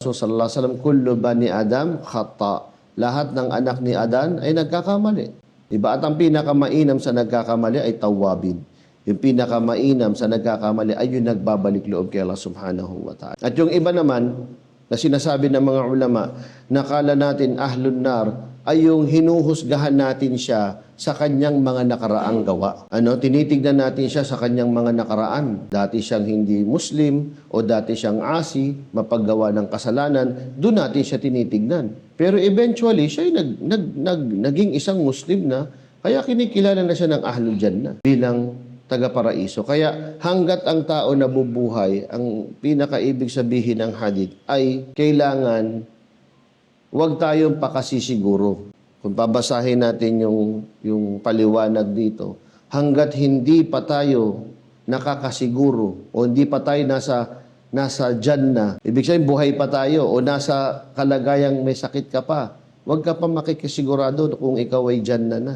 So sallallahu alaihi wasallam, kullu bani Adam khata. Lahat ng anak ni Adan ay nagkakamali. Diba? At ang pinakamainam sa nagkakamali ay tawabin. Yung pinakamainam sa nagkakamali ay yung nagbabalik loob kay Allah subhanahu wa ta'ala. At yung iba naman, na sinasabi ng mga ulama, nakala natin ahlun nar, ay yung hinuhusgahan natin siya sa kanyang mga nakaraang gawa. Tinitignan natin siya sa kanyang mga nakaraan. Dati siyang hindi Muslim o dati siyang asi, mapaggawa ng kasalanan, doon natin siya tinitignan. Pero eventually, siya ay naging isang Muslim na, kaya kinikilala na siya ng Ahlul Jannah bilang taga-paraiso. Kaya hanggat ang tao nabubuhay, ang pinakaibig sabihin ng hadith ay kailangan huwag tayong pakasisiguro. Kung babasahin natin yung paliwanag dito, hanggat hindi pa tayo nakakasiguro o hindi pa tayo nasa Jannah, ibig sabihin buhay pa tayo o nasa kalagayang may sakit ka pa, huwag ka pa makikisigurado kung ikaw ay Jannah na.